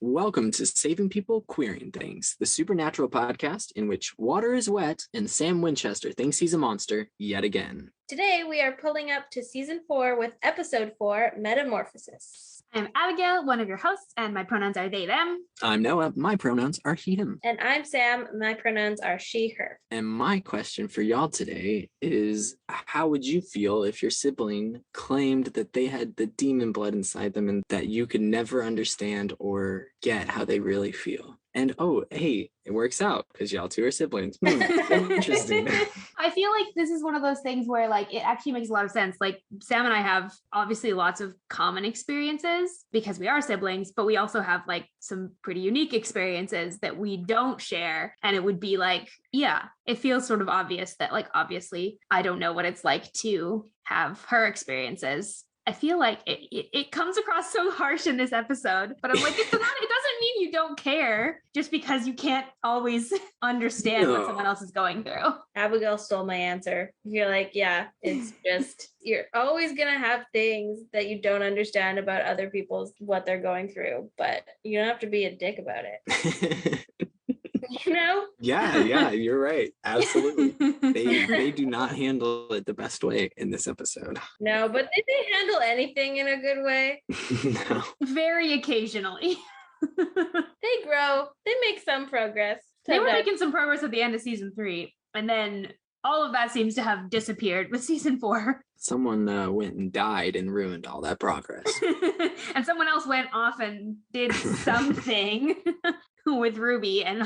Welcome to Saving People, Queering Things, the supernatural podcast in which water is wet and Sam Winchester thinks he's a monster yet again. Today we are pulling up to season 4 with episode 4, Metamorphosis. I'm Abigail, one of your hosts, and my pronouns are they, them. I'm Noah. My pronouns are he, him. And I'm Sam. My pronouns are she, her. And my question for y'all today is, how would you feel if your sibling claimed that they had the demon blood inside them and that you could never understand or get how they really feel? And oh, hey, it works out because y'all two are siblings. Interesting. I feel like this is one of those things where like it actually makes a lot of sense. Like Sam and I have obviously lots of common experiences because we are siblings, but we also have like some pretty unique experiences that we don't share. And it would be like, yeah, it feels sort of obvious that like, obviously I don't know what it's like to have her experiences. I feel like it comes across so harsh in this episode, but I'm like, it doesn't mean you don't care just because you can't always understand what someone else is going through. Abigail stole my answer. You're like, yeah, it's just, you're always going to have things that you don't understand about other people's, what they're going through, but you don't have to be a dick about it. You know? Yeah, you're right. Absolutely. They do not handle it the best way in this episode. No, but did they handle anything in a good way? No. Very occasionally. They grow. They make some progress. They were making some progress at the end of season 3, and then all of that seems to have disappeared with season 4. Someone went and died and ruined all that progress. And someone else went off and did something with Ruby, and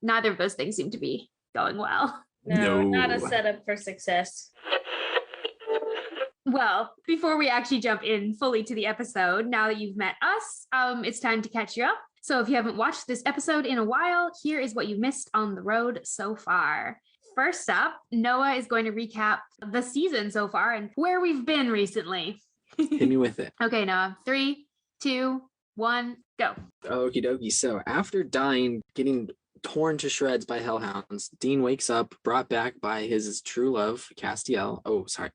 neither of those things seem to be going well. No, not a setup for success. Well, before we actually jump in fully to the episode, now that you've met us, it's time to catch you up. So if you haven't watched this episode in a while, here is what you missed on the road so far. First up, Noah is going to recap the season so far and where we've been recently. Hit me with it. Okay, Noah. 3, 2, 1, go. Okie dokie. So after dying, getting torn to shreds by hellhounds, Dean wakes up, brought back by his true love, Castiel. Oh, sorry.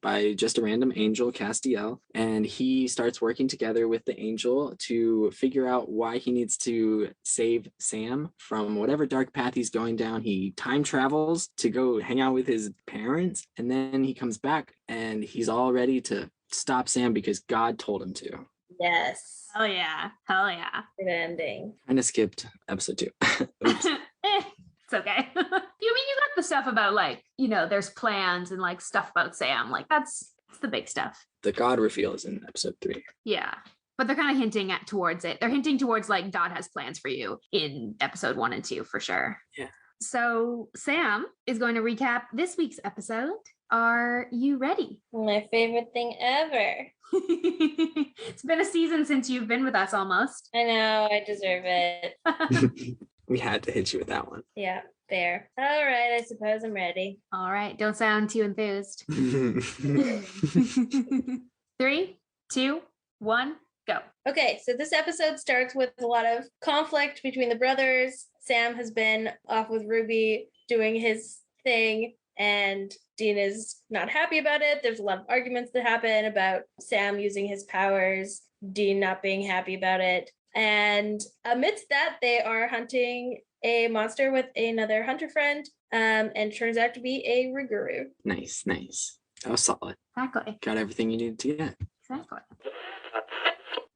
By just a random angel, Castiel. And he starts working together with the angel to figure out why he needs to save Sam from whatever dark path he's going down. He time travels to go hang out with his parents. And then he comes back and he's all ready to stop Sam because God told him to. Yes. Hell yeah. Hell yeah. Good ending. Kind of skipped episode 2. Oops. It's okay. You got the stuff about like, there's plans and like stuff about Sam. Like that's the big stuff. The God reveal is in episode 3. Yeah. But they're kind of hinting towards it. They're hinting towards like God has plans for you in episode 1 and 2 for sure. Yeah. So Sam is going to recap this week's episode. Are you ready? My favorite thing ever. It's been a season since you've been with us almost. I know, I deserve it. We had to hit you with that one. Yeah, fair. All right, I suppose I'm ready. All right, don't sound too enthused. 3, 2, 1, go. Okay, so this episode starts with a lot of conflict between the brothers. Sam has been off with Ruby doing his thing, and Dean is not happy about it. There's a lot of arguments that happen about Sam using his powers, Dean not being happy about it. And amidst that, they are hunting a monster with another hunter friend, and turns out to be a Ringuru. Nice. That was solid. Exactly. Got everything you needed to get. Exactly.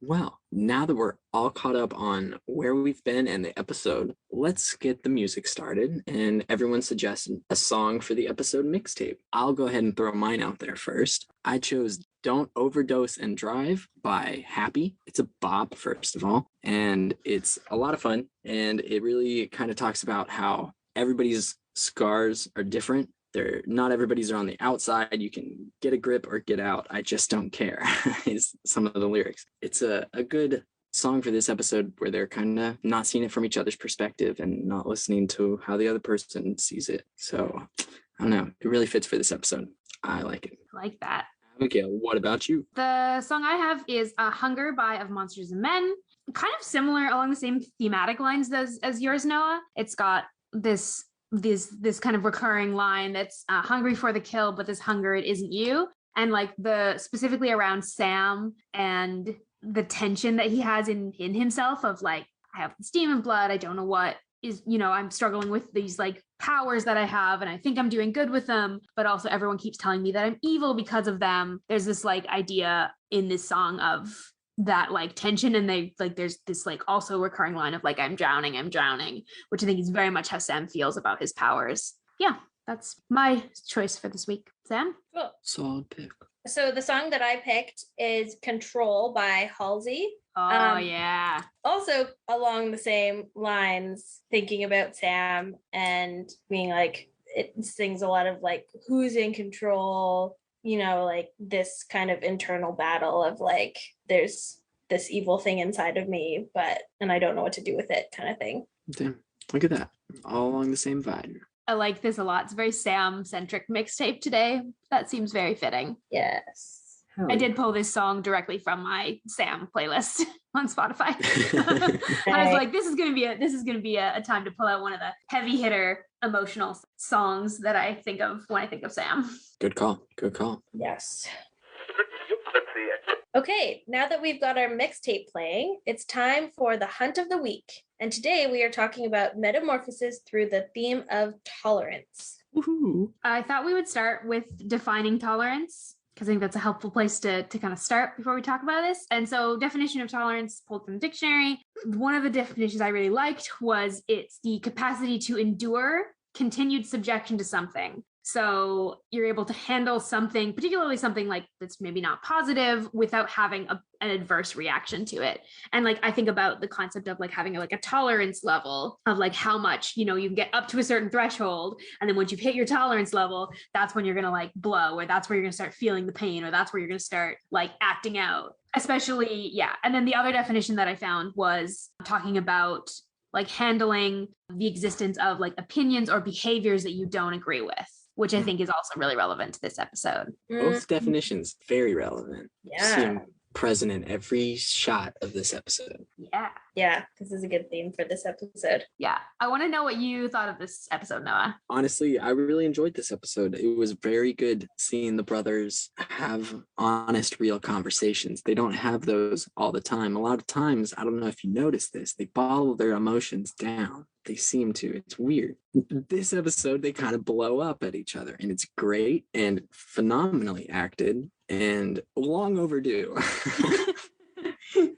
Well, now that we're all caught up on where we've been and the episode, let's get the music started. And everyone suggested a song for the episode mixtape. I'll go ahead and throw mine out there first. I chose Don't Overdose and Drive by Happy. It's a bop, first of all, and it's a lot of fun. And it really kind of talks about how everybody's scars are different. Not everybody's are on the outside. You can get a grip or get out. I just don't care is some of the lyrics. It's a good song for this episode where they're kind of not seeing it from each other's perspective and not listening to how the other person sees it. So I don't know. It really fits for this episode. I like it. I like that. Abigail, what about you? The song I have is Hunger by Of Monsters and Men. Kind of similar along the same thematic lines as yours, Noah. It's got this kind of recurring line that's hungry for the kill, but this hunger, it isn't you. And like specifically around Sam and the tension that he has in himself of like, I have this demon blood, I don't know what is, I'm struggling with these like powers that I have and I think I'm doing good with them, but also everyone keeps telling me that I'm evil because of them. There's this like idea in this song of that like tension, and they like there's this like also recurring line of like I'm drowning, which I think is very much how Sam feels about his powers. Yeah, that's my choice for this week. Sam? Cool. Solid pick. So the song that I picked is Control by Halsey. Oh, yeah. Also along the same lines, thinking about Sam and being like, it sings a lot of like, who's in control, like this kind of internal battle of like, there's this evil thing inside of me, and I don't know what to do with it kind of thing. Damn, look at that. All along the same vibe. I like this a lot. It's a very Sam-centric mixtape today. That seems very fitting. Yes. I did pull this song directly from my Sam playlist on Spotify. I was like, this is gonna be a time to pull out one of the heavy hitter emotional songs that I think of when I think of Sam. Good call. Yes. Okay, now that we've got our mixtape playing, it's time for the hunt of the week. And today we are talking about Metamorphosis through the theme of tolerance. Woohoo. I thought we would start with defining tolerance, because I think that's a helpful place to kind of start before we talk about this. And so definition of tolerance pulled from the dictionary. One of the definitions I really liked was it's the capacity to endure continued subjection to something. So you're able to handle something, particularly something like that's maybe not positive, without having an adverse reaction to it. And like, I think about the concept of like having like a tolerance level of like how much, you can get up to a certain threshold. And then once you've hit your tolerance level, that's when you're going to like blow, or that's where you're going to start feeling the pain, or that's where you're going to start like acting out, especially. Yeah. And then the other definition that I found was talking about like handling the existence of like opinions or behaviors that you don't agree with, which I think is also really relevant to this episode. Both definitions very relevant. Yeah. Seem present in every shot of this episode. Yeah, this is a good theme for this episode. Yeah. I want to know what you thought of this episode, Noah. Honestly, I really enjoyed this episode. It was very good seeing the brothers have honest, real conversations. They don't have those all the time. A lot of times, I don't know if you noticed this, they bottle their emotions down. They seem to. It's weird. This episode, they kind of blow up at each other, and it's great and phenomenally acted and long overdue.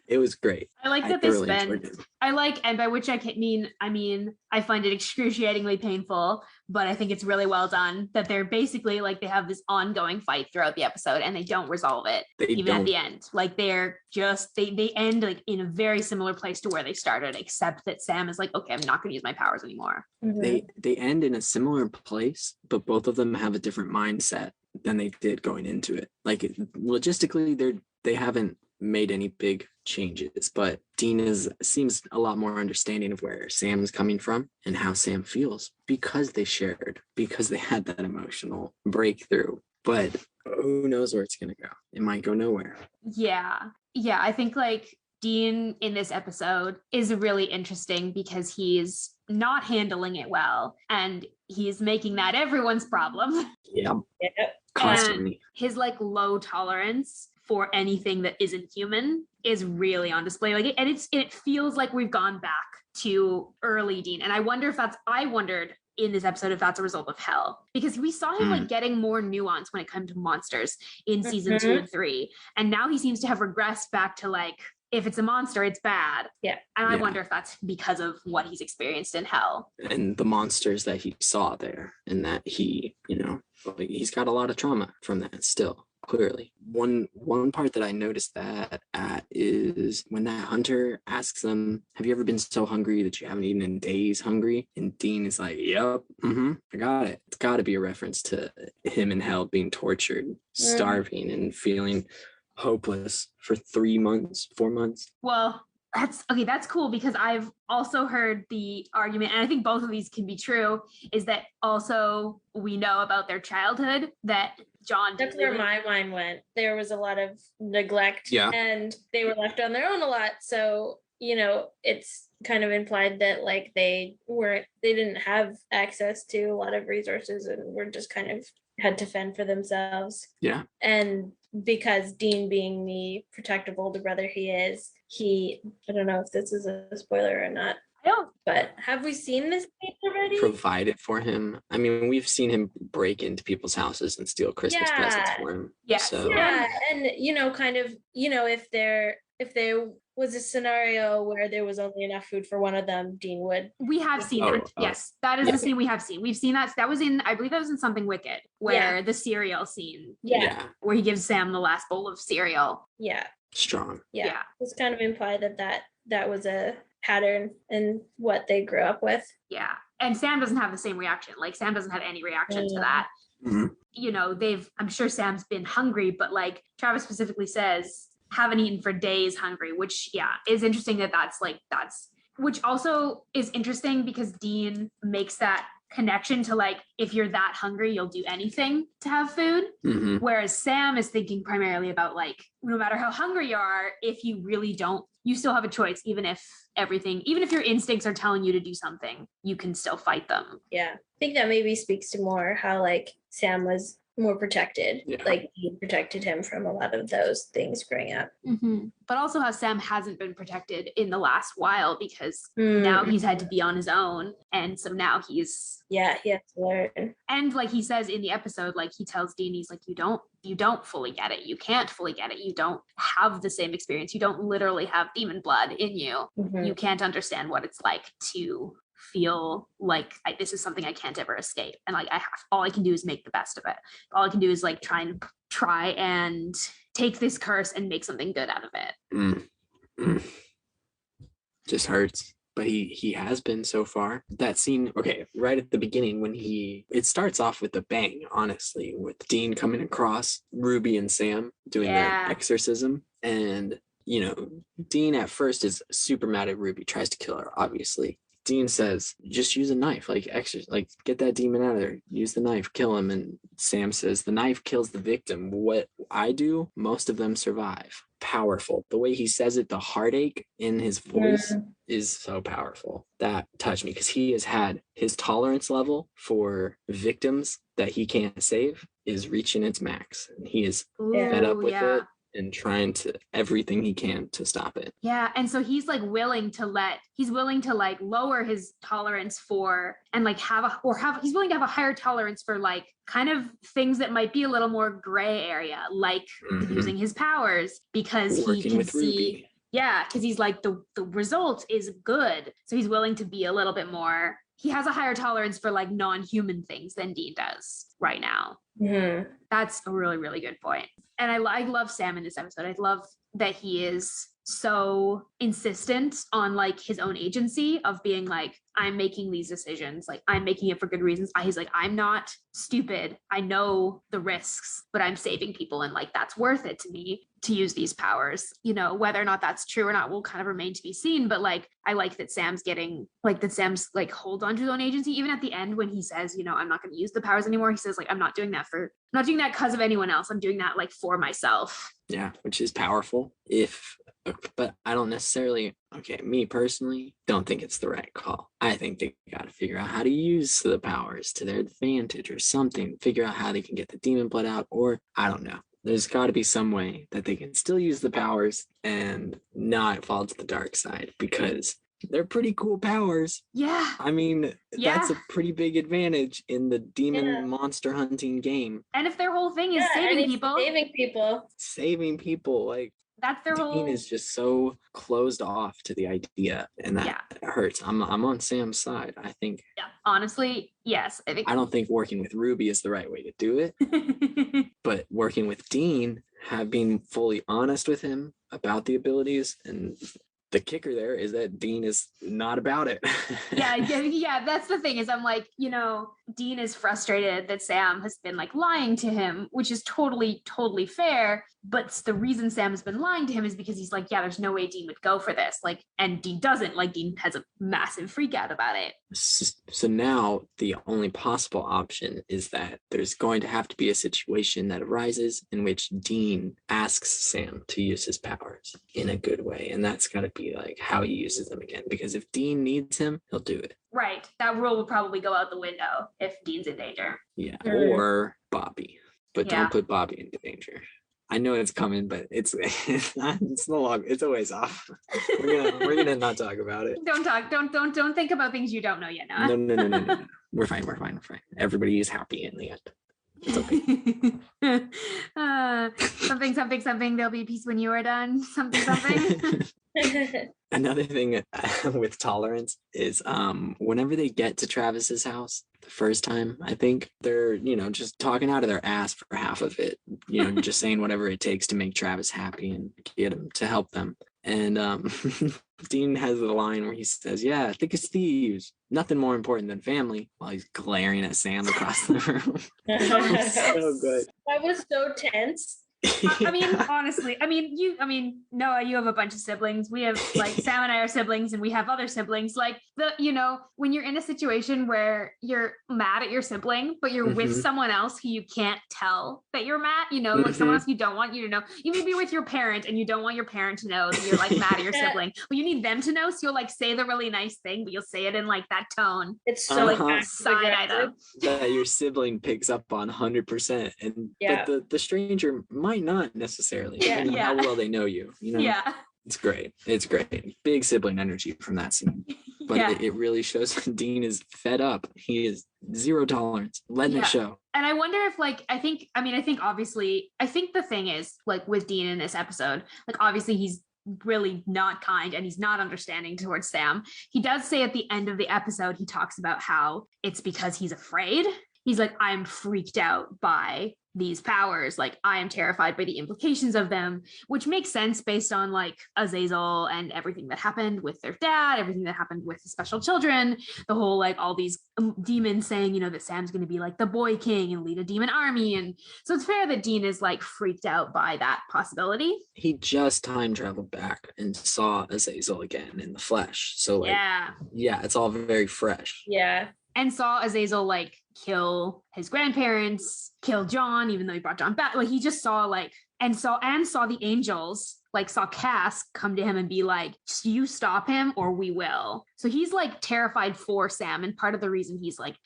It was great. I like that they spend. I like, and by which I mean, I find it excruciatingly painful, but I think it's really well done that they're basically like they have this ongoing fight throughout the episode, and they don't resolve it at the end. Like they're just they end like in a very similar place to where they started, except that Sam is like, okay, I'm not going to use my powers anymore. They end in a similar place, but both of them have a different mindset than they did going into it. Like logistically, they haven't made any big changes, but Dean seems a lot more understanding of where Sam's coming from and how Sam feels because they had that emotional breakthrough. But who knows where it's gonna go? It might go nowhere. Yeah, I think like Dean in this episode is really interesting because he's not handling it well, and he's making that everyone's problem. Yeah. Constantly. And his like low tolerance for anything that isn't human is really on display. Like, and it feels like we've gone back to early Dean. And I wondered in this episode if that's a result of Hell, because we saw him like getting more nuance when it comes to monsters in season 2 and 3. And now he seems to have regressed back to like, if it's a monster, it's bad. Yeah. And I wonder if that's because of what he's experienced in Hell. And the monsters that he saw there, and that he, like he's got a lot of trauma from that still. Clearly, one part that I noticed that at is when that hunter asks them, have you ever been so hungry that you haven't eaten in days hungry? And Dean is like, yep, I got it. It's got to be a reference to him in hell being tortured, starving, and feeling hopeless for 3 months, 4 months. Well, that's cool, because I've also heard the argument, and I think both of these can be true, is that also we know about their childhood that John. That's where my mind went. There was a lot of neglect, and they were left on their own a lot. So, it's kind of implied that like they didn't have access to a lot of resources and were just kind of had to fend for themselves. Yeah. And because Dean, being the protective older brother he is, I don't know if this is a spoiler or not, I don't. but have we seen this scene already? Provided for him. I mean, we've seen him break into people's houses and steal Christmas presents for him. Yes. So Yeah, and kind of, if there was a scenario where there was only enough food for one of them, Dean would. We have seen that. Yes, that is the scene we have seen. We've seen that. That was I believe that was in Something Wicked, where the cereal scene. Yeah. Where he gives Sam the last bowl of cereal. Yeah. Strong. Yeah. It's kind of implied that was a pattern in what they grew up with. Yeah. And Sam doesn't have the same reaction. Like, Sam doesn't have any reaction to that. Mm-hmm. I'm sure Sam's been hungry, but like Travis specifically says, haven't eaten for days hungry, which is interesting that's which also is interesting because Dean makes that connection to like, if you're that hungry, you'll do anything to have food. Mm-hmm. Whereas Sam is thinking primarily about like, no matter how hungry you are, if you really don't, you still have a choice, even if your instincts are telling you to do something, you can still fight them. Yeah. I think that maybe speaks to more how like Sam was more protected. Like he protected him from a lot of those things growing up. Mm-hmm. But also how Sam hasn't been protected in the last while because now he's had to be on his own. And so now he has to learn. And like he says in the episode, like he tells Dean, he's like, you don't fully get it. You can't fully get it. You don't have the same experience. You don't literally have demon blood in you. Mm-hmm. You can't understand what it's like to feel like this is something I can't ever escape. And like all I can do is make the best of it. All I can do is like try and take this curse and make something good out of it. Just hurts. But he has been so far. That scene, right at the beginning when it starts off with a bang, honestly, with Dean coming across Ruby and Sam doing their exorcism. And, Dean at first is super mad at Ruby, tries to kill her, obviously. Dean says, just use a knife, get that demon out of there. Use the knife, kill him. And Sam says, the knife kills the victim. What I do, most of them survive. Powerful. The way he says it, the heartache in his voice is so powerful. That touched me because he has had his tolerance level for victims that he can't save is reaching its max. And he is fed up with it and trying to everything he can to stop it. Yeah. And so he's like willing to lower his tolerance for and like he's willing to have a higher tolerance for like kind of things that might be a little more gray area, like using his powers because he can see Ruby. Yeah, because he's like the result is good. So he's willing to be a little bit more. He has a higher tolerance for like non-human things than Dean does right now. Mm-hmm. That's a really, really good point. And I love Sam in this episode. I love that he is so insistent on like his own agency of being like, I'm making these decisions. Like I'm making it for good reasons. He's like, I'm not stupid. I know the risks, but I'm saving people. And like, that's worth it to me to use these powers. Whether or not that's true or not will kind of remain to be seen. But like, I like that Sam's holds on to his own agency. Even at the end when he says, I'm not going to use the powers anymore. He says like, I'm not doing that because of anyone else. I'm doing that like for myself. Yeah. Which is powerful but I don't necessarily, me personally, don't think it's the right call. I think they got to figure out how to use the powers to their advantage or something, figure out how they can get the demon blood out, or I don't know. There's got to be some way that they can still use the powers and not fall to the dark side because they're pretty cool powers. Yeah. I mean, that's a pretty big advantage in the demon monster hunting game. And if their whole thing is saving people, like, that's their Dean is just so closed off to the idea, and that hurts. I'm on Sam's side. I think. Yeah, honestly, yes. I don't think working with Ruby is the right way to do it, but working with Dean, being fully honest with him about the abilities, and the kicker there is that Dean is not about it. yeah. That's the thing is I'm like, Dean is frustrated that Sam has been like lying to him, which is totally, totally fair. But the reason Sam has been lying to him is because he's like, there's no way Dean would go for this. Like, and Dean doesn't. Like, Dean has a massive freak out about it. So now the only possible option is that there's going to have to be a situation that arises in which Dean asks Sam to use his powers in a good way. And that's got to be like how he uses them again. Because if Dean needs him, he'll do it. Right. That rule will probably go out the window if Dean's in danger. Yeah. Or Bobby. But don't put Bobby in danger. I know it's coming, but it's it's a ways off. We're gonna not talk about it. Don't think about things you don't know yet. Noah. No. We're fine. Everybody is happy in the end. It's okay. Something. There'll be peace when you are done. Something. Another thing with tolerance is whenever they get to Travis's house the first time, I think they're, just talking out of their ass for half of it, just saying whatever it takes to make Travis happy and get him to help them. And Dean has the line where he says, yeah, thick as thieves, nothing more important than family, while he's glaring at Sam across the room. So good. That was so tense. I mean, honestly, Noah, you have a bunch of siblings. We have Sam and I are siblings, and we have other siblings. When you're in a situation where you're mad at your sibling, but you're with someone else who you can't tell that you're mad, someone else you don't want you to know. You may be with your parent and you don't want your parent to know that you're mad at your sibling. Well, you need them to know, so you'll say the really nice thing, but you'll say it in that tone. It's so side item that your sibling picks up on 100%, but the stranger might not necessarily. How well they know you. Yeah. It's great. Big sibling energy from that scene. But it really shows Dean is fed up. He is zero tolerance, letting it show. And I wonder if I think the thing is with Dean in this episode, obviously he's really not kind and he's not understanding towards Sam. He does say at the end of the episode, he talks about how it's because he's afraid. He's I'm freaked out by these powers. I am terrified by the implications of them, which makes sense based on Azazel and everything that happened with their dad, everything that happened with the special children, the whole all these demons saying, that Sam's going to be the boy king and lead a demon army. And so it's fair that Dean is freaked out by that possibility. He just time traveled back and saw Azazel again in the flesh. So it's all very fresh. Yeah. And saw Azazel kill his grandparents, kill John, even though he brought John back. He just saw saw the angels, saw Cass come to him and be you stop him or we will. So he's terrified for Sam. And part of the reason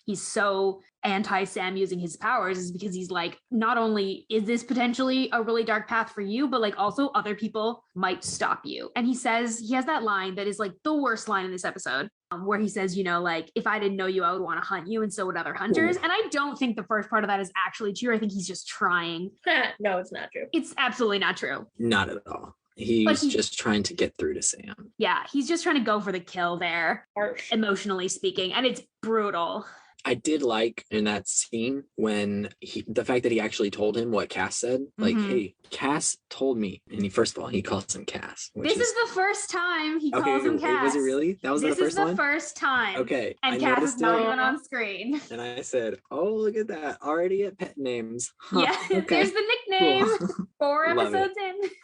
he's so anti-Sam using his powers is because he's not only is this potentially a really dark path for you, but also other people might stop you. And he has that line that is the worst line in this episode, where he says, if I didn't know you, I would want to hunt you, and so would other hunters. And I don't think the first part of that is actually true. I think he's just trying. No, it's not true. It's absolutely not true. Not at all. He's just trying to get through to Sam. Yeah, he's just trying to go for the kill there, Harsh. Emotionally speaking, and it's brutal. I did in that scene when the fact that he actually told him what Cass said, hey, Cass told me, and first of all, he calls him Cass. This is the first time he calls him Cass. Was it really? That was the first one? This is the first time. Okay. And Cass is not even on screen. And I said, oh, look at that. Already at pet names. Huh, yeah, okay. There's the nickname. Cool. 4 episodes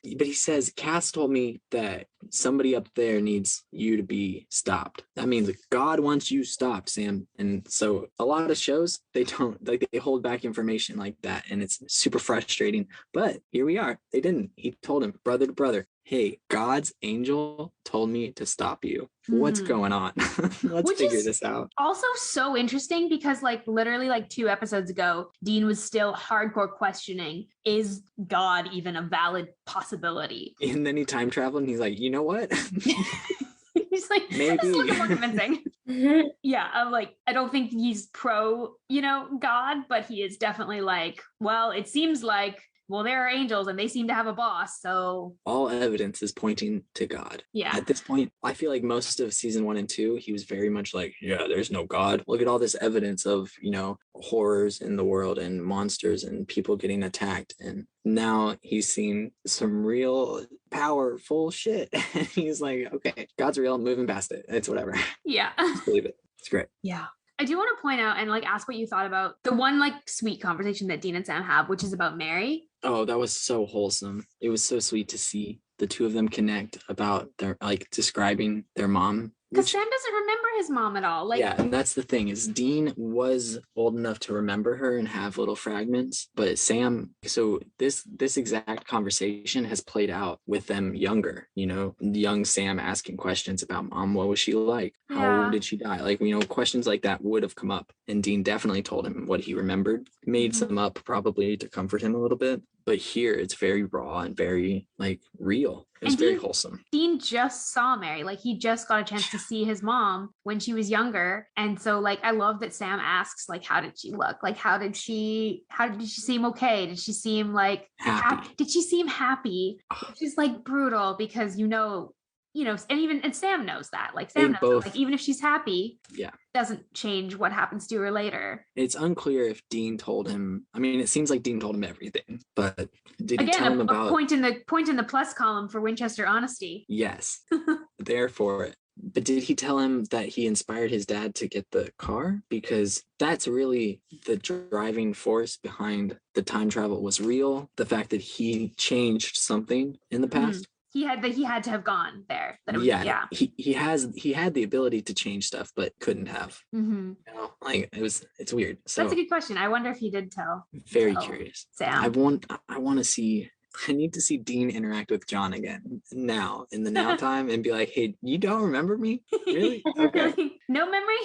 in. But he says, Cass told me that somebody up there needs you to be stopped. That means God wants you stopped, Sam. And so a lot of shows, they don't, they hold back information like that. And it's super frustrating. But here we are. They didn't. He told him, brother to brother, hey, God's angel told me to stop you. What's going on? Let's figure this out. Also so interesting because literally 2 episodes ago, Dean was still hardcore questioning, is God even a valid possibility? And then he time traveled and he's like, you know what? He's maybe this is looking more convincing. Yeah, I'm I don't think he's pro, God, but he is definitely well, it seems well, there are angels and they seem to have a boss, so all evidence is pointing to God. Yeah. At this point, I feel most of season 1 and 2, he was very much yeah, there's no God. Look at all this evidence of, horrors in the world and monsters and people getting attacked. And now he's seen some real powerful shit. And he's okay, God's real, I'm moving past it. It's whatever. Yeah. Just believe it. It's great. Yeah. I do want to point out and ask what you thought about the one sweet conversation that Dean and Sam have, which is about Mary. Oh, that was so wholesome. It was so sweet to see the two of them connect about their describing their mom. Because Sam doesn't remember his mom at all. Yeah, and that's the thing is Dean was old enough to remember her and have little fragments, but Sam, so this exact conversation has played out with them younger, young Sam asking questions about mom. What was she like? How did she die? Questions like that would have come up, and Dean definitely told him what he remembered, made some up probably to comfort him a little bit. But here it's very raw and very like real. It was And very wholesome. Dean just saw Mary. Like he just got a chance to see his mom when she was younger. And so like I love that Sam asks, like, how did she look? Like how did she seem okay? Did she seem like Happy. Did she seem happy? Which is like brutal because and Sam knows that. Like Sam knows that, like even if she's happy, doesn't change what happens to her later. It's unclear if Dean told him. I mean, it seems like Dean told him everything, but did he tell him about point in the plus column for Winchester honesty? Yes, therefore it. But did he tell him that he inspired his dad to get the car? Because that's really the driving force behind the time travel was real. The fact that he changed something in the past. He had to have gone there. He had the ability to change stuff, but couldn't have. Mm-hmm. Like it's weird. So that's a good question. I wonder if he did tell. Very curious. Sam. I want to see. I need to see Dean interact with John again now in the now time and be like, hey, you don't remember me? Really? Okay. No memory?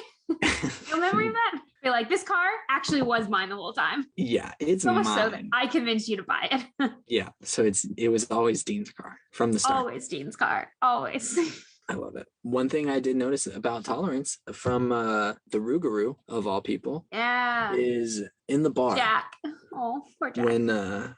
No memory of that? Be like, this car actually was mine the whole time. Yeah, it's so mine. So that I convinced you to buy it. Yeah, so it was always Dean's car from the start. Always Dean's car. Always. I love it. One thing I did notice about tolerance from the Rougarou of all people, is in the bar. Jack. Oh, poor Jack. When the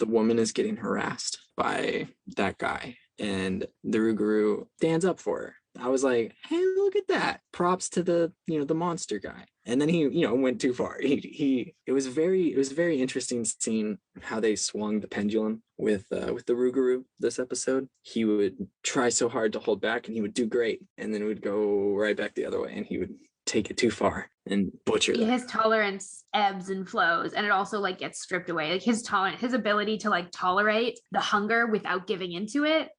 woman is getting harassed by that guy, and the Rougarou stands up for her. I was like, hey, look at that. Props to the monster guy. And then he went too far. It was very interesting seeing how they swung the pendulum with the Rougarou this episode. He would try so hard to hold back and he would do great. And then it would go right back the other way and he would take it too far and butcher that. His tolerance ebbs and flows, and it also like gets stripped away. Like his ability to like tolerate the hunger without giving into it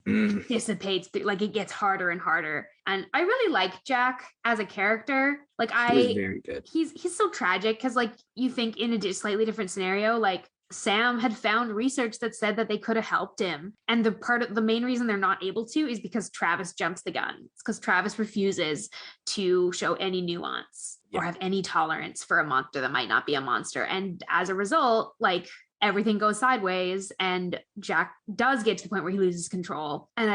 dissipates. Like it gets harder and harder. And I really like Jack as a character. Like he was very good. He's so tragic because like you think in a slightly different scenario, like Sam had found research that said that they could have helped him. And the main reason they're not able to is because Travis jumps the gun. It's because Travis refuses to show any nuance or have any tolerance for a monster that might not be a monster. And as a result, like everything goes sideways and Jack does get to the point where he loses control. And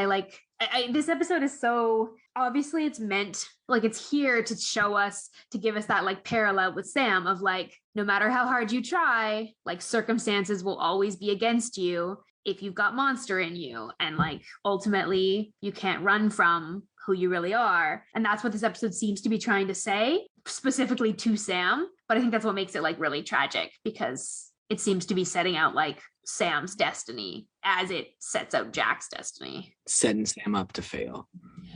this episode is so obviously it's meant like it's here to show us, to give us that like parallel with Sam of like, no matter how hard you try, like circumstances will always be against you if you've got monster in you. And like, ultimately you can't run from who you really are. And that's what this episode seems to be trying to say, specifically to Sam. But I think that's what makes it like really tragic because it seems to be setting out like Sam's destiny as it sets out Jack's destiny. Setting Sam up to fail.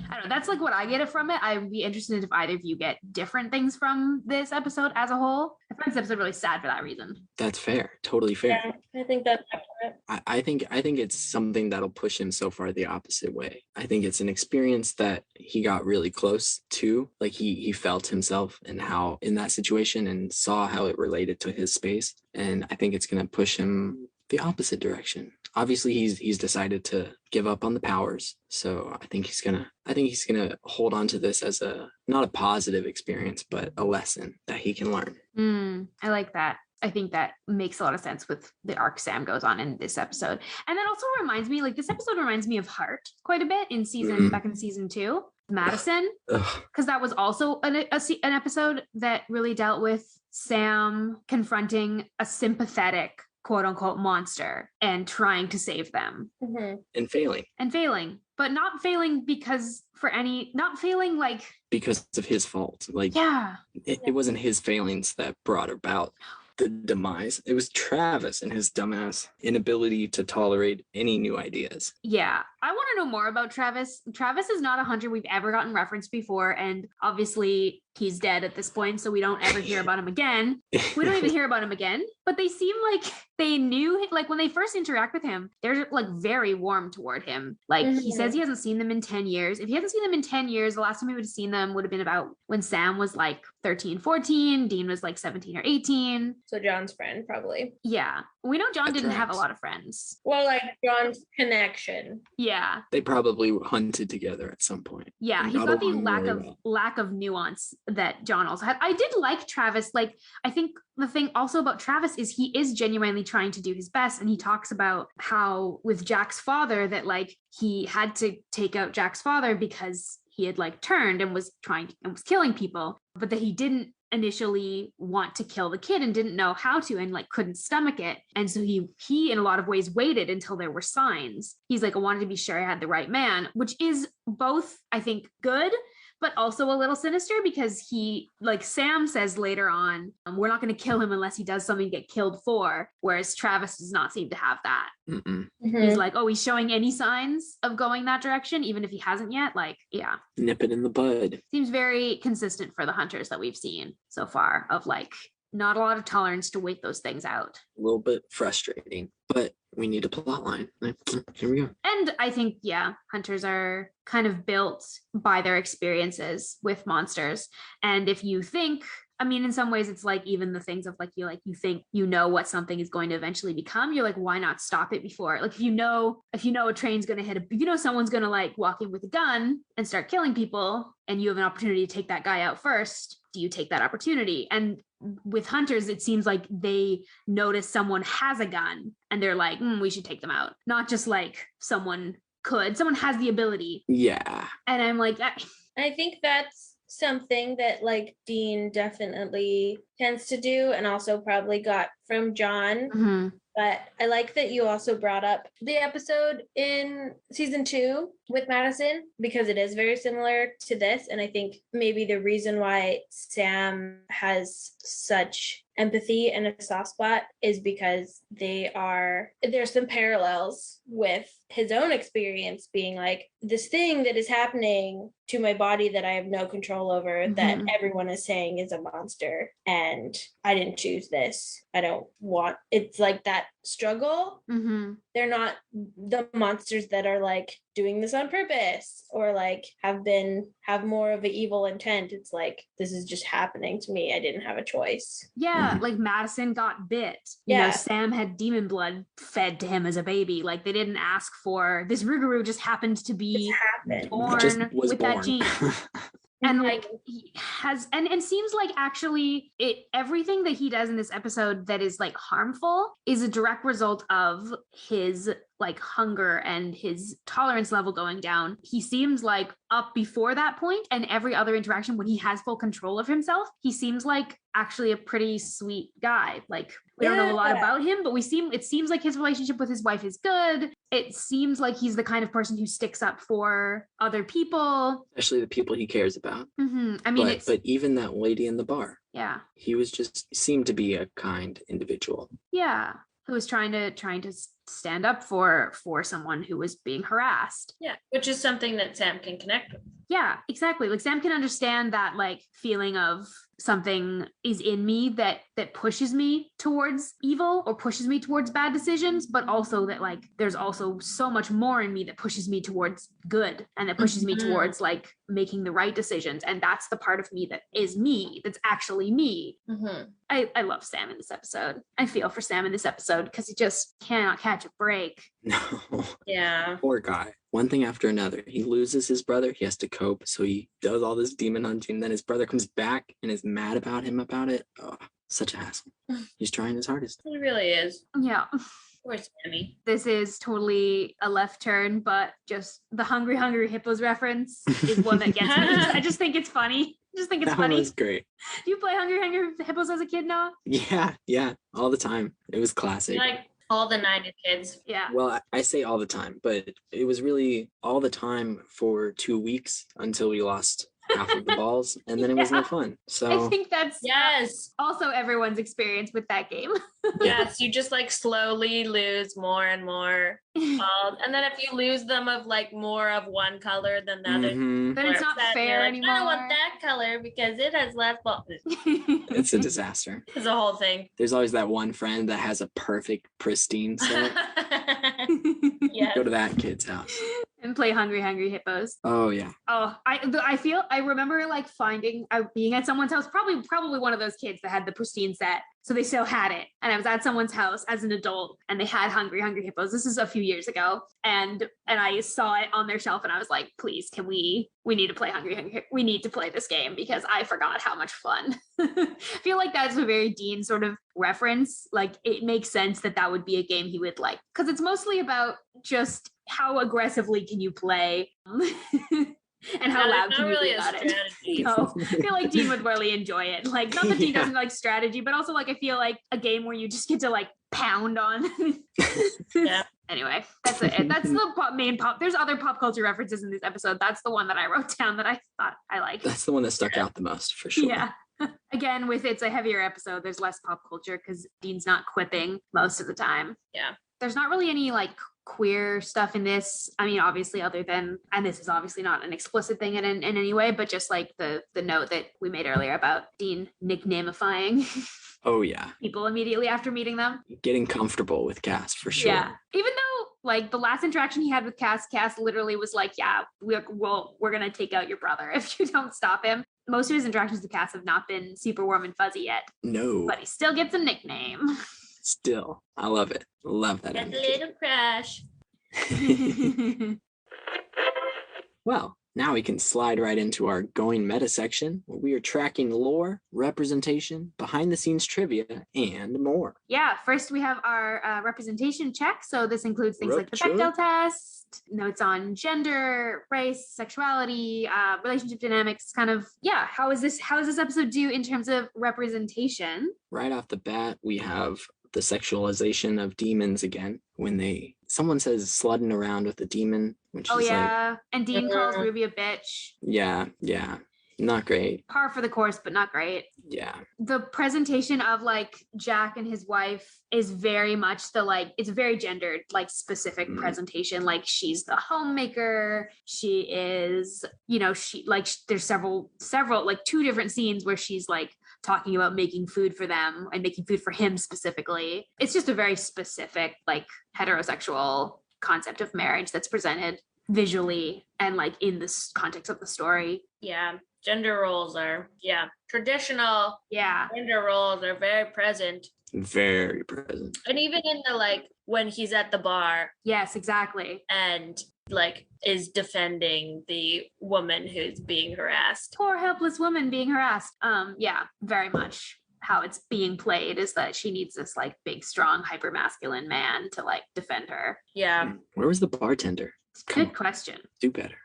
I don't know. That's like what I get from it. I'd be interested if either of you get different things from this episode as a whole. I find this episode really sad for that reason. That's fair. Totally fair. Yeah, I think that's accurate. I think it's something that'll push him so far the opposite way. I think it's an experience that he got really close to. Like he felt himself and how in that situation and saw how it related to his space. And I think it's going to push him the opposite direction. Obviously he's decided to give up on the powers. So I think he's gonna hold on to this as not a positive experience, but a lesson that he can learn. I like that. I think that makes a lot of sense with the arc Sam goes on in this episode. And that also reminds me, like this episode reminds me of Heart quite a bit back in season 2, Madison, because that was also an episode that really dealt with Sam confronting a sympathetic quote unquote monster and trying to save them and failing, but not failing because of his fault. Like, it wasn't his failings that brought about the demise. It was Travis and his dumbass inability to tolerate any new ideas. Yeah. I want to know more about Travis. Travis is not a hunter we've ever gotten referenced before. And obviously he's dead at this point, so we don't ever hear about him again. We don't even hear about him again, but they seem like they knew, like when they first interact with him, they're like very warm toward him. Like he says he hasn't seen them in 10 years. If he hasn't seen them in 10 years, the last time he would have seen them would have been about when Sam was like 13, 14, Dean was like 17 or 18. So John's friend, probably. Yeah. We know John didn't have a lot of friends. Well, like John's connection. Yeah. Yeah. They probably hunted together at some point. Yeah, and he's got the along really well. lack of nuance that John also had. I did like Travis. Like, I think the thing also about Travis is he is genuinely trying to do his best, and he talks about how with Jack's father that like he had to take out Jack's father because he had like turned and was killing people, but that he didn't initially want to kill the kid and didn't know how to and like couldn't stomach it, and so he in a lot of ways waited until there were signs. He's like, I wanted to be sure I had the right man, which is both I think good but also a little sinister, because he, like Sam says later on, we're not going to kill him unless he does something to get killed for, whereas Travis does not seem to have that. He's like, oh, he's showing any signs of going that direction, even if he hasn't yet. Like, yeah. Nip it in the bud. Seems very consistent for the hunters that we've seen so far, of like, not a lot of tolerance to wait those things out. A little bit frustrating, but we need a plot line. Here we go. And I think, yeah, hunters are kind of built by their experiences with monsters. And if you think, I mean, in some ways, it's like even the things of like you think you know what something is going to eventually become. You're like, why not stop it before? Like if you know a train's going to hit someone's going to like walk in with a gun and start killing people, and you have an opportunity to take that guy out first. Do you take that opportunity? And with hunters, it seems like they notice someone has a gun and they're like, we should take them out. Not just like someone has the ability. Yeah. And I'm like, I think that's something that like Dean definitely tends to do, and also probably got from John. But I like that you also brought up the episode in season 2 with Madison, because it is very similar to this. And I think maybe the reason why Sam has such empathy and a soft spot is because there's some parallels with his own experience being like, this thing that is happening to my body that I have no control over, that everyone is saying is a monster, and I didn't choose this. I don't want, it's like that struggle. They're not the monsters that are like doing this on purpose or like have more of an evil intent. It's like, this is just happening to me. I didn't have a choice. Yeah, like Madison got bit. You know, Sam had demon blood fed to him as a baby. Like they didn't ask for this. Rougarou just happened to be born with that gene. And like he has, and it seems like actually everything that he does in this episode that is like harmful is a direct result of his like hunger and his tolerance level going down. He seems like up before that point, and every other interaction when he has full control of himself, he seems like actually a pretty sweet guy. Like we don't know a lot about him, but it seems like his relationship with his wife is good. It seems like he's the kind of person who sticks up for other people, especially the people he cares about. I mean, but even that lady in the bar, he was seemed to be a kind individual. Yeah, who was trying to stand up for someone who was being harassed. Yeah, which is something that Sam can connect with. Yeah, exactly. Like Sam can understand that like feeling of something is in me that pushes me towards evil or pushes me towards bad decisions, but also that like there's also so much more in me that pushes me towards good and that pushes me towards like making the right decisions. And that's the part of me that is me, that's actually me. I love Sam in this episode. I feel for Sam in this episode because he just cannot catch a break. No. Yeah. Poor guy. One thing after another. He loses his brother. He has to cope. So he does all this demon hunting. Then his brother comes back and is mad about him about it. Oh, such a hassle. He's trying his hardest. He really is. Yeah. Poor Sammy. This is totally a left turn, but just the Hungry Hungry Hippos reference is one that gets me. I just think it's funny. That funny. Was great. Do you play Hungry Hungry Hippos as a kid, Noah? Yeah, all the time. It was classic. Like all the 90s kids. Yeah. Well, I say all the time, but it was really all the time for 2 weeks until we lost half of the balls, and then it was no fun. So I think that's also everyone's experience with that game. Yes, you just like slowly lose more and more balls, and then if you lose them of like more of one color than the other, then it's not fair anymore. I don't want that color because it has less balls. It's a disaster. It's a whole thing. There's always that one friend that has a perfect pristine set. Yes. Go to that kid's house. And play Hungry Hungry Hippos. Oh yeah. Oh, I remember like being at someone's house, probably one of those kids that had the pristine set. So they still had it. And I was at someone's house as an adult and they had Hungry Hungry Hippos. This is a few years ago. And I saw it on their shelf and I was like, please, we need to play Hungry Hungry. We need to play this game because I forgot how much fun. I feel like that's a very Dean sort of reference. Like it makes sense that would be a game he would like, because it's mostly about just how aggressively can you play and how loud can you be about it. No, I feel like Dean would really enjoy it. Like, not that Dean doesn't like strategy, but also like I feel like a game where you just get to like pound on. Yeah. Anyway, that's it. That's the main pop. There's other pop culture references in this episode. That's the one that I wrote down that I thought I liked. That's the one that stuck out the most for sure. Yeah. Again, with it's a heavier episode, there's less pop culture because Dean's not quipping most of the time. Yeah. There's not really any like queer stuff in this. I mean, obviously, other than, and this is obviously not an explicit thing in any way, but just like the note that we made earlier about Dean nicknameifying Oh yeah. people immediately after meeting them. Getting comfortable with Cass for sure. Yeah. Even though like the last interaction he had with Cass literally was like, yeah, we're going to take out your brother if you don't stop him. Most of his interactions with Cass have not been super warm and fuzzy yet. No. But he still gets a nickname. Still. I love it. Love that. That's a little crush. Well, now we can slide right into our Going Meta section where we are tracking lore, representation, behind the scenes trivia, and more. Yeah, first we have our representation check. So this includes things like the Sure. Bechdel test, notes on gender, race, sexuality, relationship dynamics, kind of, yeah, how does this episode do in terms of representation? Right off the bat, we have the sexualization of demons again when someone says sludding around with a demon, which is like, and Dean calls Ruby a bitch. yeah, not great. Par for the course, but not great. Yeah. The presentation of like Jack and his wife is very much it's very gendered, like specific presentation. Like she's the homemaker. She is, there's several, like 2 different scenes where she's like talking about making food for them and making food for him specifically. It's just a very specific, like heterosexual concept of marriage that's presented visually and like in this context of the story. Yeah. Gender roles are, traditional. Yeah. Gender roles are very present. Very present. And even in the, like, when he's at the bar. Yes, exactly. And, like, is defending the woman who's being harassed. Poor helpless woman being harassed. Yeah, very much how it's being played is that she needs this, like, big, strong, hyper-masculine man to, like, defend her. Yeah. Where was the bartender? Good question. Do better.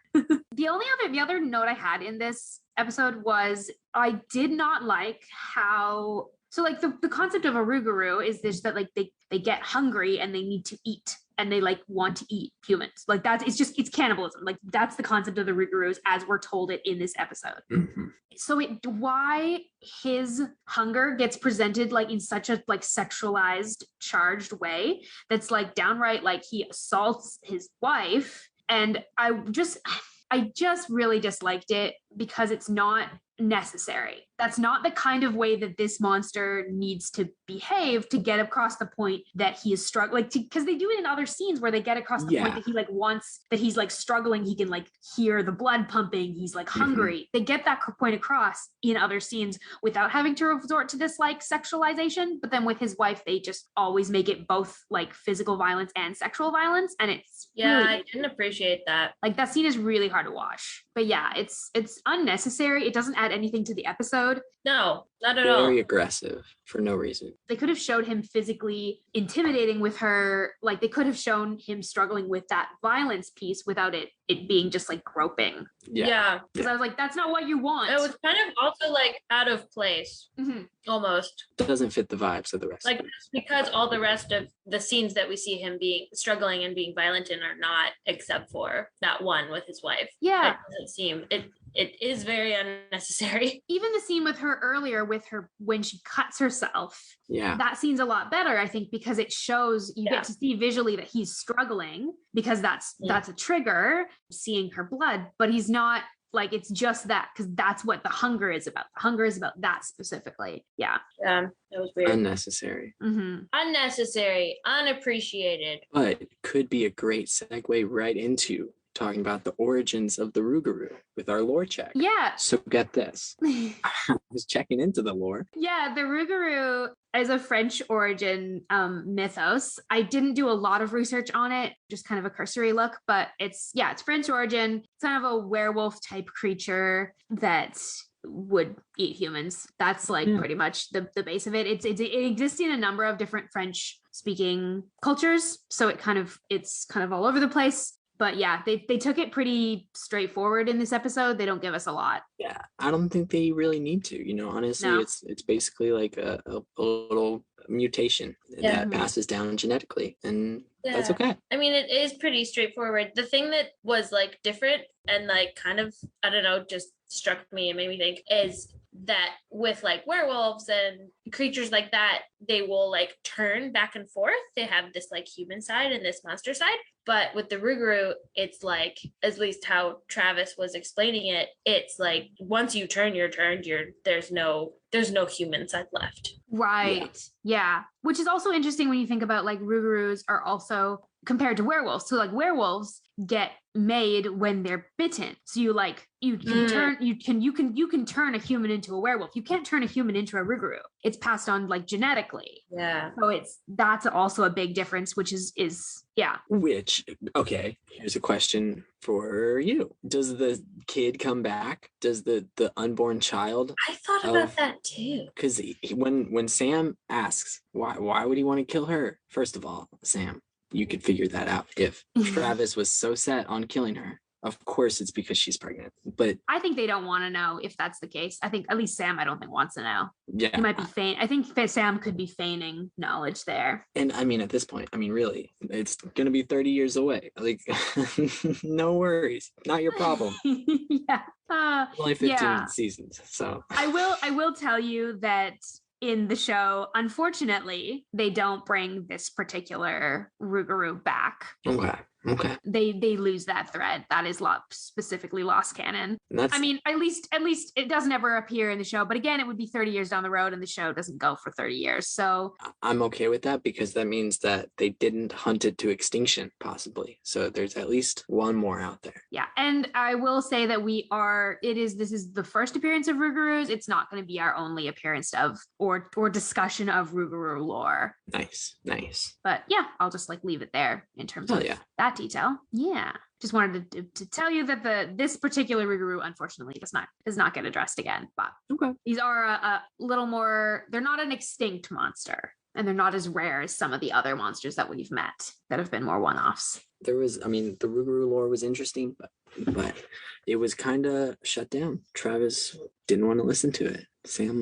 The other note I had in this episode was I did not like how, so like the concept of a Rougarou is this, that like they get hungry and they need to eat and they like want to eat humans. Like it's cannibalism. Like that's the concept of the Rougarous as we're told it in this episode. Mm-hmm. So why his hunger gets presented like in such a like sexualized, charged way that's like downright like he assaults his wife. And I just really disliked it because it's not necessary. That's not the kind of way that this monster needs to behave to get across the point that he is struggling. Like, because they do it in other scenes where they get across the point that he like wants, that he's like struggling. He can like hear the blood pumping. He's like hungry. They get that point across in other scenes without having to resort to this like sexualization. But then with his wife, they just always make it both like physical violence and sexual violence. And it's really, I didn't appreciate that. Like that scene is really hard to watch. But yeah, it's unnecessary. It doesn't add anything to the episode. No, not at all. Very aggressive for no reason. They could have showed him physically intimidating with her. Like they could have shown him struggling with that violence piece without it being just like groping. Yeah. Because I was like, that's not what you want. It was kind of also like out of place, almost. Doesn't fit the vibes of the rest. Like because all the rest of the scenes that we see him being struggling and being violent in are not, except for that one with his wife. Yeah. It doesn't seem it is very unnecessary. Even the scene with her earlier with her when she cuts herself. Yeah. That scene's a lot better, I think, because it shows you get to see visually that he's struggling because that's a trigger, seeing her blood, but he's not like it's just that, because that's what the hunger is about. The hunger is about that specifically. Yeah. That was weird. Unnecessary. Unnecessary, unappreciated. But could be a great segue right into talking about the origins of the Rougarou with our lore check. Yeah. So get this. I was checking into the lore. Yeah, the Rougarou is a French origin mythos. I didn't do a lot of research on it, just kind of a cursory look, but it's French origin. It's kind of a werewolf type creature that would eat humans. That's like pretty much the base of it. It exists in a number of different French speaking cultures, so it's kind of all over the place. But yeah, they took it pretty straightforward in this episode. They don't give us a lot. Yeah, I don't think they really need to. Honestly, No. it's basically like a little mutation that passes down genetically, and that's okay. I mean, it is pretty straightforward. The thing that was like different and like kind of, I don't know, just struck me and made me think is that with like werewolves and creatures like that, they will like turn back and forth. They have this like human side and this monster side. But with the Rougarou, it's like, at least how Travis was explaining it, it's like once you turn, you're turned. There's no human side left. Right. Yeah. Which is also interesting when you think about like Rougarous are also compared to werewolves. So like werewolves get made when they're bitten. So you can turn a human into a werewolf. You can't turn a human into a Rougarou. It's passed on like genetically. Yeah. So that's also a big difference, which is yeah. Which, okay, here's a question for you. Does the kid come back? Does the unborn child? I thought about that too. Because when Sam asks, why would he want to kill her? First of all, Sam, you could figure that out. If Travis was so set on killing her, of course it's because she's pregnant. But I think they don't want to know if that's the case. I think at least Sam, I don't think wants to know. Yeah. He might be I think Sam could be feigning knowledge there. And I mean, at this point, really, it's going to be 30 years away. Like, no worries. Not your problem. Yeah. Only 15 seasons. So I will tell you that in the show, unfortunately, they don't bring this particular Rougarou back. Okay. They lose that thread. That is specifically lost canon. I mean, at least it doesn't ever appear in the show. But again, it would be 30 years down the road, and the show doesn't go for 30 years. So I'm okay with that because that means that they didn't hunt it to extinction, possibly. So there's at least one more out there. Yeah, and I will say that this is the first appearance of Rougarous. It's not going to be our only appearance of or discussion of Rougarou lore. Nice. But yeah, I'll just like leave it there in terms of that detail. Yeah. Just wanted to tell you that this particular Rougarou unfortunately does not get addressed again. But these are a little more, they're not an extinct monster, and they're not as rare as some of the other monsters that we've met that have been more one-offs. The Rougarou lore was interesting, but it was kind of shut down. Travis didn't want to listen to it. Sam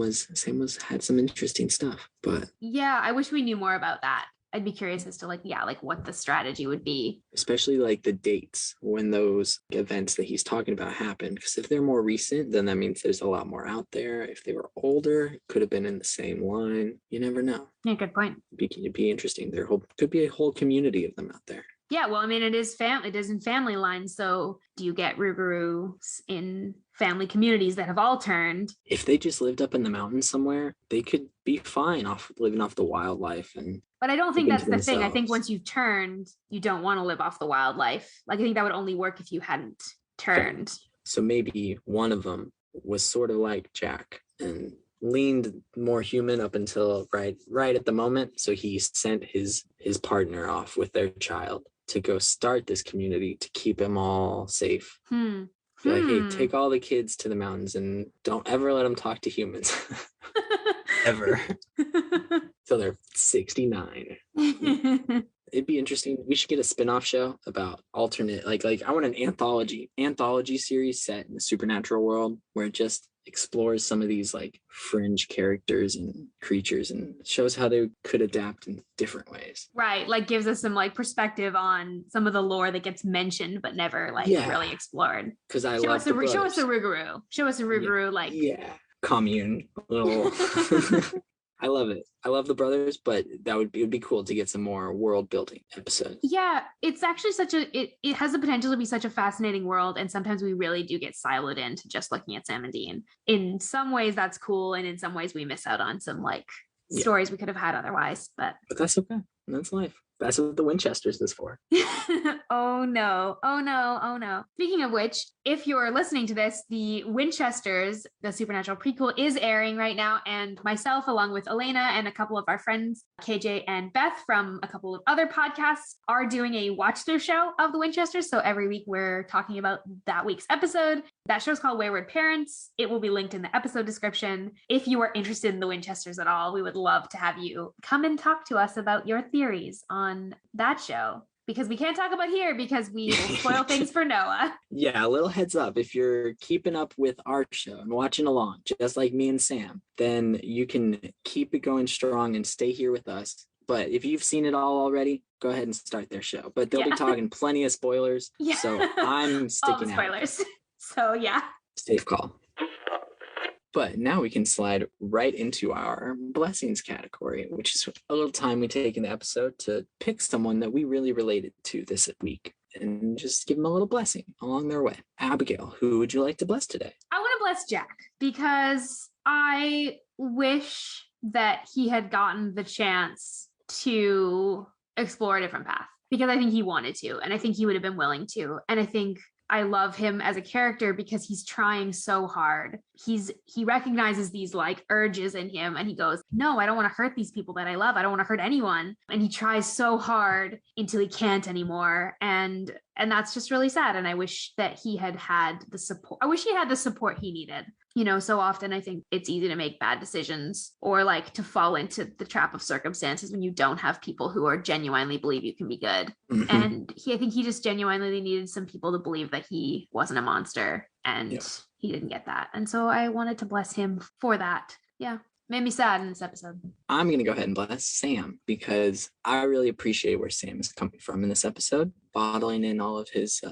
had some interesting stuff, but yeah, I wish we knew more about that. I'd be curious as to like what the strategy would be. Especially like the dates when those events that he's talking about happened. Because if they're more recent, then that means there's a lot more out there. If they were older, it could have been in the same line. You never know. Yeah, good point. It'd be interesting. There could be a whole community of them out there. Yeah, well, I mean, it is in family lines. So do you get Rougarous in family communities that have all turned? If they just lived up in the mountains somewhere, they could be fine living off the wildlife. But I don't think that's the thing. I think once you've turned, you don't want to live off the wildlife. Like, I think that would only work if you hadn't turned. So maybe one of them was sort of like Jack and leaned more human up until right at the moment. So he sent his partner off with their child to go start this community to keep them all safe. Be like, hey, take all the kids to the mountains and don't ever let them talk to humans. Ever. Till they're 69. It'd be interesting. We should get a spin-off show about alternate, like I want an anthology series set in the supernatural world where it just explores some of these like fringe characters and creatures and shows how they could adapt in different ways. Right, like gives us some like perspective on some of the lore that gets mentioned but never really explored. Because show us a Rougarou. Show us a Rougarou, like commune little I love it. I love the brothers, but it would be cool to get some more world building episodes. Yeah, it's actually it has the potential to be such a fascinating world, and sometimes we really do get siloed into just looking at Sam and Dean. In some ways that's cool, and in some ways we miss out on some like stories we could have had otherwise, but that's okay. That's life. That's what the Winchesters is for. Oh no. Speaking of which, if you're listening to this, the Winchesters, the Supernatural prequel, is airing right now. And myself, along with Elayna and a couple of our friends, KJ and Beth from a couple of other podcasts, are doing a watch through show of the Winchesters. So every week we're talking about that week's episode. That show's called Wayward Parents. It will be linked in the episode description. If you are interested in the Winchesters at all, we would love to have you come and talk to us about your theories on that show, because we can't talk about here because we will spoil things for Noah. Yeah, a little heads up. If you're keeping up with our show and watching along, just like me and Sam, then you can keep it going strong and stay here with us. But if you've seen it all already, go ahead and start their show. But they'll be talking plenty of spoilers. Yeah. So I'm sticking all the spoilers. So yeah. Safe call. But now we can slide right into our blessings category, which is a little time we take in the episode to pick someone that we really related to this week and just give them a little blessing along their way. Abigail, who would you like to bless today? I want to bless Jack because I wish that he had gotten the chance to explore a different path, because I think he wanted to, and I think he would have been willing to. And I think I love him as a character because he's trying so hard. He recognizes these like urges in him, and he goes, no, I don't want to hurt these people that I love. I don't want to hurt anyone. And he tries so hard until he can't anymore. And that's just really sad. And I wish that he had the support. I wish he had the support he needed. You know, so often I think it's easy to make bad decisions or like to fall into the trap of circumstances when you don't have people who are genuinely believe you can be good. Mm-hmm. And I think he just genuinely needed some people to believe that he wasn't a monster, and he didn't get that. And so I wanted to bless him for that. Yeah. Made me sad in this episode. I'm going to go ahead and bless Sam because I really appreciate where Sam is coming from in this episode, bottling in all of his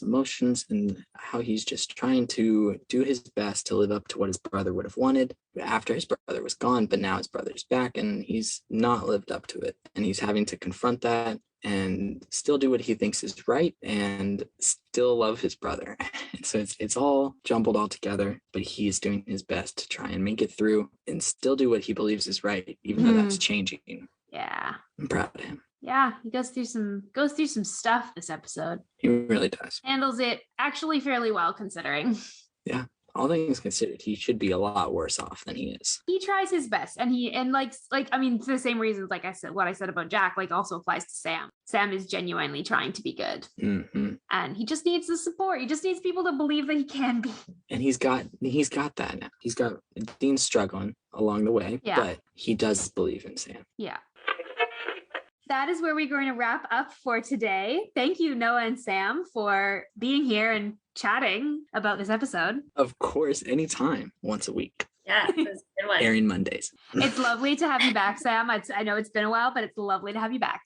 emotions and how he's just trying to do his best to live up to what his brother would have wanted after his brother was gone. But now his brother's back and he's not lived up to it. And he's having to confront that and still do what he thinks is right and still love his brother. And so it's all jumbled all together, but he's doing his best to try and make it through and still do what he believes is right, even though that's changing. Yeah. I'm proud of him. Yeah, he goes through some stuff this episode. He really does. Handles it actually fairly well considering. Yeah. All things considered, he should be a lot worse off than he is. He tries his best, and I mean, for the same reasons, like I said, what I said about Jack, like also applies to Sam. Sam is genuinely trying to be good, and he just needs the support. He just needs people to believe that he can be. And he's got that now. He's got Dean struggling along the way, but he does believe in Sam. Yeah. That is where we're going to wrap up for today. Thank you, Noah and Sam, for being here and chatting about this episode. Of course, anytime, once a week. Yeah, it was a good one. Airing Mondays. It's lovely to have you back, Sam. I know it's been a while, but it's lovely to have you back.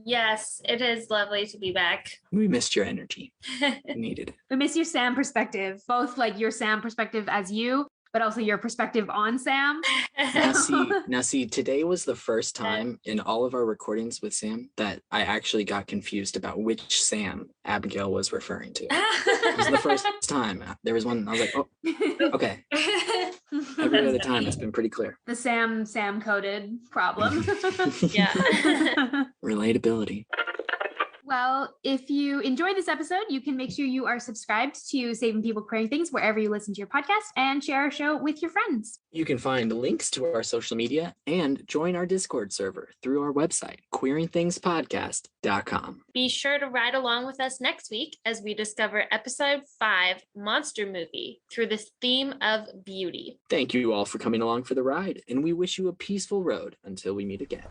Yes, it is lovely to be back. We missed your energy. We needed it. We miss your Sam perspective, both like your Sam perspective as you, but also your perspective on Sam. Now see, today was the first time in all of our recordings with Sam that I actually got confused about which Sam Abigail was referring to. It was the first time. There was one, I was like, oh, okay. Every other time, it's been pretty clear. The Sam coded problem. Yeah. Relatability. Well, if you enjoyed this episode, you can make sure you are subscribed to Saving People Queering Things wherever you listen to your podcast, and share our show with your friends. You can find links to our social media and join our Discord server through our website, queeringthingspodcast.com. Be sure to ride along with us next week as we discover episode 5, Monster Movie, through the theme of beauty. Thank you all for coming along for the ride, and we wish you a peaceful road until we meet again.